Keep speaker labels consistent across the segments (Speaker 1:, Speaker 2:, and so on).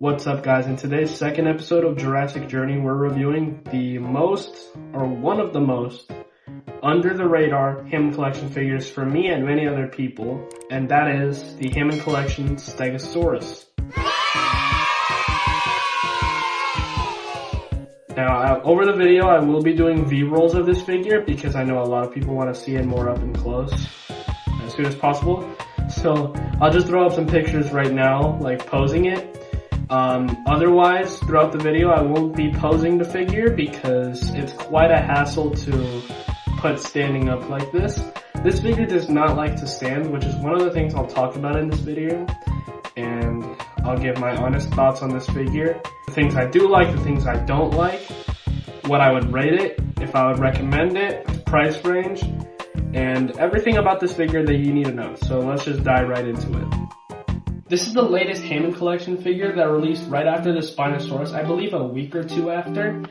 Speaker 1: What's up, guys? In today's second episode of Jurassic Journey, we're reviewing one of the most under the radar Hammond collection figures for me and many other people, and that is the Hammond collection Stegosaurus. Now, over the video, I will be doing V-rolls of this figure because I know a lot of people want to see it more up and close as soon as possible. So I'll just throw up some pictures right now, like posing it. Otherwise, throughout the video, I won't be posing the figure because it's quite a hassle to put standing up like this. This figure does not like to stand, which is one of the things I'll talk about in this video. And I'll give my honest thoughts on this figure. The things I do like, the things I don't like, what I would rate it, if I would recommend it, price range, and everything about this figure that you need to know. So let's just dive right into it. This is the latest Hammond collection figure that released right after the Spinosaurus, I believe a week or two after.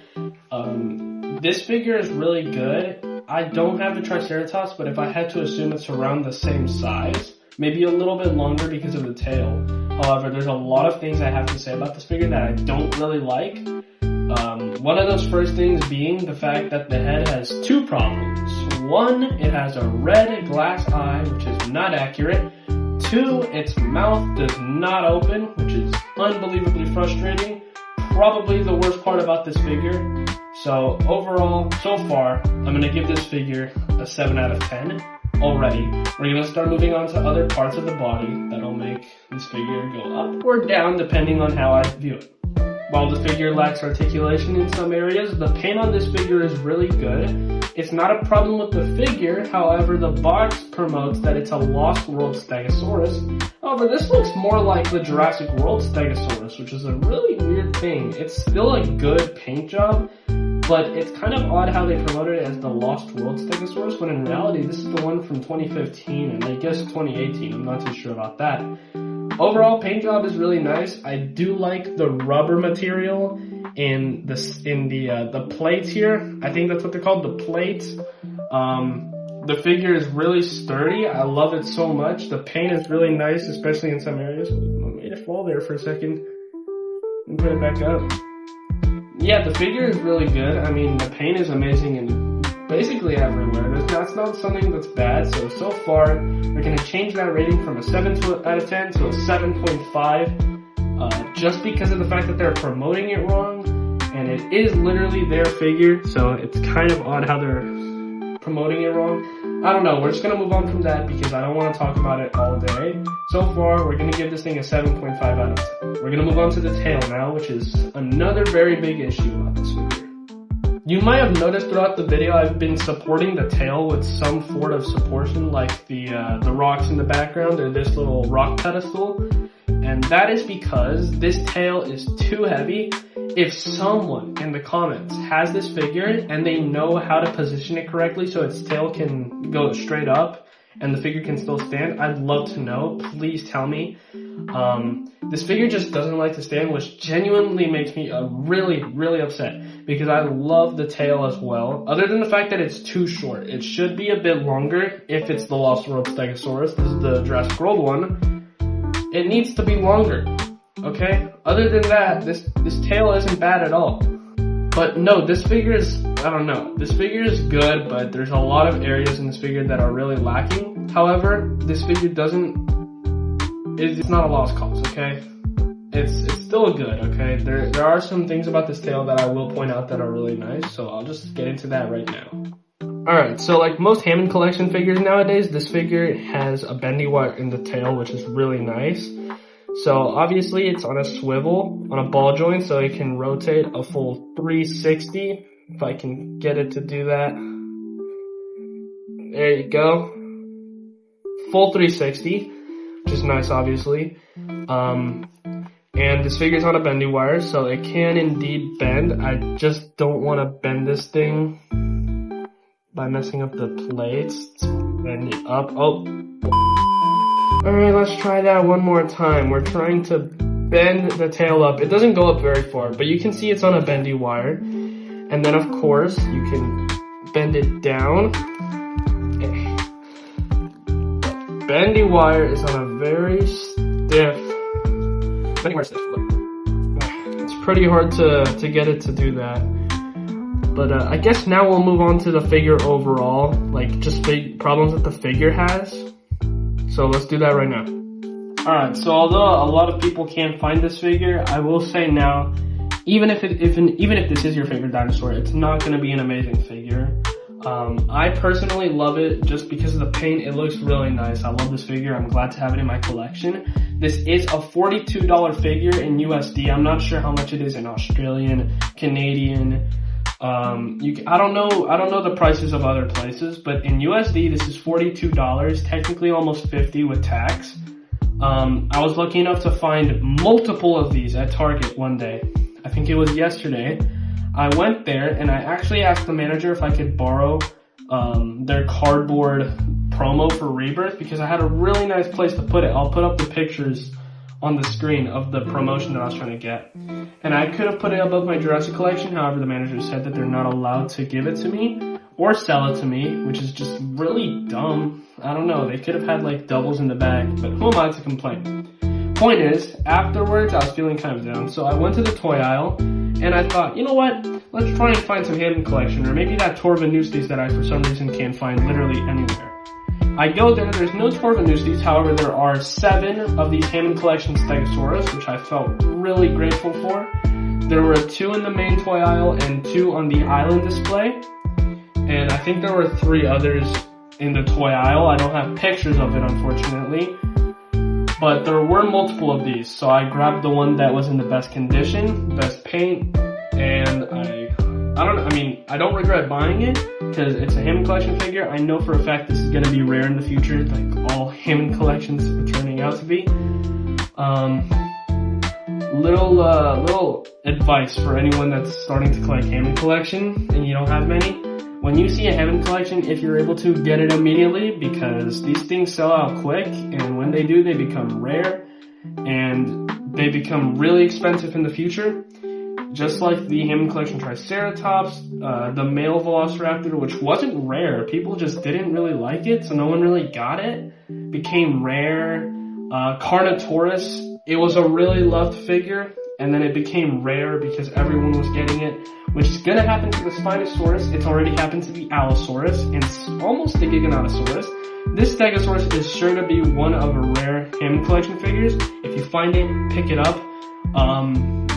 Speaker 1: This figure is really good. I don't have the Triceratops, but if I had to assume it's around the same size, maybe a little bit longer because of the tail. However, there's a lot of things I have to say about this figure that I don't really like. One of those first things being the fact that the head has two problems. One, it has a red glass eye, which is not accurate. Two, its mouth does not open, which is unbelievably frustrating. Probably the worst part about this figure. So overall, so far, I'm going to give this figure a 7 out of 10 already. We're going to start moving on to other parts of the body that'll make this figure go up or down depending on how I view it. While the figure lacks articulation in some areas, the paint on this figure is really good. It's not a problem with the figure, however, the box promotes that it's a Lost World Stegosaurus. However, this looks more like the Jurassic World Stegosaurus, which is a really weird thing. It's still a good paint job, but it's kind of odd how they promoted it as the Lost World Stegosaurus, when in reality, this is the one from 2015, and I guess 2018, I'm not too sure about that. Overall, paint job is really nice. I do like the rubber material in the plates here. I think that's what they're called, the plates. The figure is really sturdy. I love it so much. The paint is really nice, especially in some areas. I made it fall there for a second and put it back up. Yeah, the figure is really good. I mean, the paint is amazing and basically everywhere. That's not something that's bad. So far, we're going to change that rating from a 7 out of 10 to a 7.5. Just because of the fact that they're promoting it wrong, and it is literally their figure, so it's kind of odd how they're promoting it wrong. I don't know, we're just going to move on from that because I don't want to talk about it all day. So far, we're going to give this thing a 7.5 out of 10. We're going to move on to the tail now, which is another very big issue about this figure. You might have noticed throughout the video I've been supporting the tail with some sort of supportion, like the rocks in the background or this little rock pedestal. And that is because this tail is too heavy. If someone in the comments has this figure and they know how to position it correctly so its tail can go straight up and the figure can still stand, I'd love to know. Please tell me. This figure just doesn't like to stand, which genuinely makes me really, really upset because I love the tail as well. Other than the fact that it's too short. It should be a bit longer if it's the Lost World Stegosaurus. This is the Jurassic World one. It needs to be longer, okay? Other than that, this tail isn't bad at all. But no, this figure is, I don't know. This figure is good, but there's a lot of areas in this figure that are really lacking. However, this figure it's not a lost cause, okay? It's still good, okay? There are some things about this tail that I will point out that are really nice, so I'll just get into that right now. Alright, so like most Hammond collection figures nowadays, this figure has a bendy wire in the tail, which is really nice. So obviously it's on a swivel, on a ball joint, so it can rotate a full 360, if I can get it to do that. There you go. Full 360, which is nice obviously. And this figure's on a bendy wire, so it can indeed bend. I just don't want to bend this thing by messing up the plates. It's bending up. Oh. Alright, let's try that one more time. We're trying to bend the tail up. It doesn't go up very far, but you can see it's on a bendy wire. And then of course, you can bend it down. bendy wire is on a very stiff, bendy wire stiff, look. pretty hard to get it to do that. But I guess now we'll move on to the figure overall, like just big problems that the figure has. So let's do that right now. Alright, so although a lot of people can't find this figure, I will say now, even if this is your favorite dinosaur, it's not going to be an amazing figure. I personally love it just because of the paint. It looks really nice. I love this figure. I'm glad to have it in my collection. This is a $42 figure in USD. I'm not sure how much it is in Australian, Canadian. I don't know the prices of other places, but in USD this is $42, technically almost 50 with tax. I was lucky enough to find multiple of these at Target one day. I think it was yesterday. I went there and I actually asked the manager if I could borrow their cardboard promo for Rebirth because I had a really nice place to put it. I'll put up the pictures on the screen of the promotion that I was trying to get. And I could have put it above my Jurassic collection, however the manager said that they're not allowed to give it to me or sell it to me, which is just really dumb. I don't know, they could have had like doubles in the bag, but who am I to complain? Point is, afterwards I was feeling kind of down, so I went to the toy aisle and I thought, you know what, let's try and find some Hammond collection, or maybe that Torva Newsies that I for some reason can't find literally anywhere. I go there, there's no Torva Newsies, however there are 7 of these Hammond collection Stegosaurus, which I felt really grateful for. There were 2 in the main toy aisle and 2 on the island display, and I think there were 3 others in the toy aisle. I don't have pictures of it unfortunately, but there were multiple of these, so I grabbed the one that was in the best condition, best paint, and I don't regret buying it because it's a Hammond collection figure. I know for a fact this is going to be rare in the future, like all Hammond collections are turning out to be. Little advice for anyone that's starting to collect Hammond collection and you don't have many. When you see a Hammond collection, if you're able to, get it immediately because these things sell out quick, and when they do, they become rare and they become really expensive in the future. Just like the Hammond collection Triceratops, the male Velociraptor, which wasn't rare, people just didn't really like it, so no one really got it, became rare. Carnotaurus, it was a really loved figure, and then it became rare because everyone was getting it, which is gonna happen to the Spinosaurus. It's already happened to the Allosaurus, and almost the Giganotosaurus. This Stegosaurus is sure to be one of a rare Hammond collection figures. If you find it, pick it up.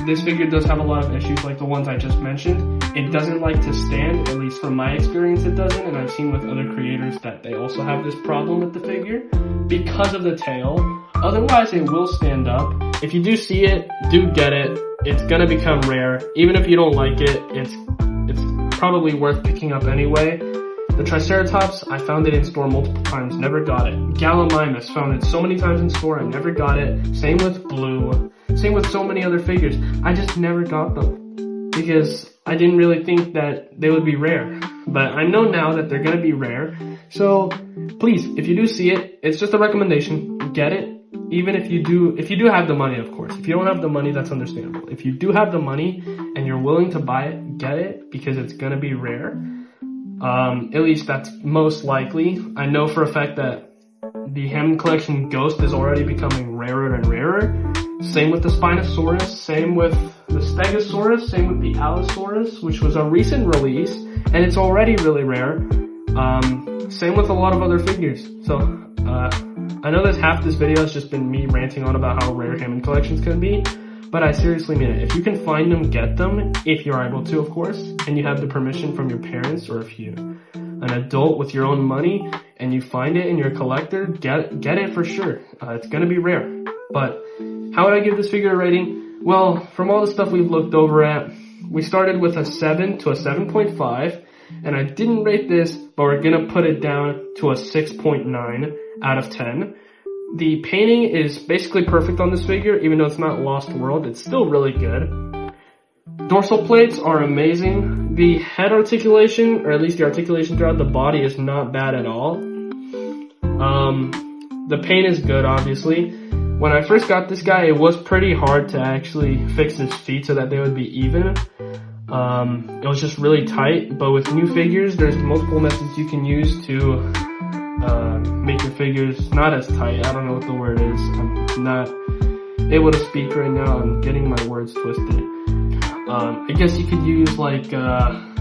Speaker 1: This figure does have a lot of issues like the ones I just mentioned. It doesn't like to stand, at least from my experience it doesn't, and I've seen with other creators that they also have this problem with the figure because of the tail. Otherwise, it will stand up. If you do see it, do get it. It's gonna become rare. Even if you don't like it, it's probably worth picking up anyway. The Triceratops, I found it in store multiple times, never got it. Gallimimus, found it so many times in store, I never got it. Same with Blue. Same with so many other figures. I just never got them because I didn't really think that they would be rare. But I know now that they're gonna be rare. So please, if you do see it, it's just a recommendation. Get it. Even if you do have the money, of course. If you don't have the money, that's understandable. If you do have the money and you're willing to buy it, get it because it's gonna be rare. At least that's most likely. I know for a fact that the Hammond collection Ghost is already becoming rarer and rarer. Same with the Spinosaurus, same with the Stegosaurus, same with the Allosaurus, which was a recent release, and it's already really rare. Same with a lot of other figures. So, I know that half this video has just been me ranting on about how rare Hammond collections can be, but I seriously mean it. If you can find them, get them, if you're able to, of course, and you have the permission from your parents, or if you're an adult with your own money, and you find it and you're a collector, get it for sure. It's gonna be rare. But how would I give this figure a rating? Well, from all the stuff we've looked over at, we started with a 7 to a 7.5, and I didn't rate this, but we're gonna put it down to a 6.9 out of 10. The painting is basically perfect on this figure, even though it's not Lost World, it's still really good. Dorsal plates are amazing. The head articulation, or at least the articulation throughout the body, is not bad at all. The paint is good, obviously. When I first got this guy, it was pretty hard to actually fix his feet so that they would be even. It was just really tight, but with new figures, there's multiple methods you can use to make your figures not as tight. I don't know what the word is. I'm not able to speak right now. I'm getting my words twisted. I guess you could use like a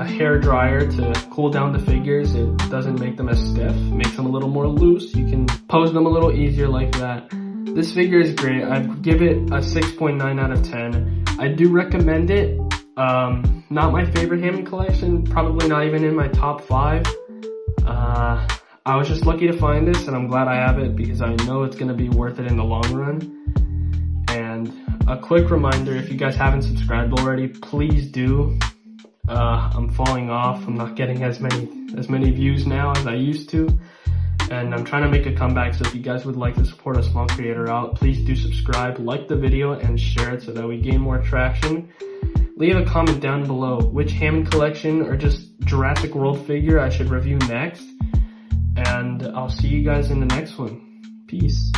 Speaker 1: hair dryer to cool down the figures. It doesn't make them as stiff, makes them a little more loose. You can pose them a little easier like that. This figure is great. I'd give it a 6.9 out of 10. I do recommend it. Not my favorite Hammond collection, probably not even in my top 5. I was just lucky to find this, and I'm glad I have it because I know it's gonna be worth it in the long run. And a quick reminder, if you guys haven't subscribed already, please do. I'm falling off. I'm not getting as many views now as I used to, and I'm trying to make a comeback. So if you guys would like to support a small creator out, please do subscribe, like the video, and share it so that we gain more traction. Leave a comment down below which Hammond collection or just Jurassic World figure I should review next, and I'll see you guys in the next one. Peace.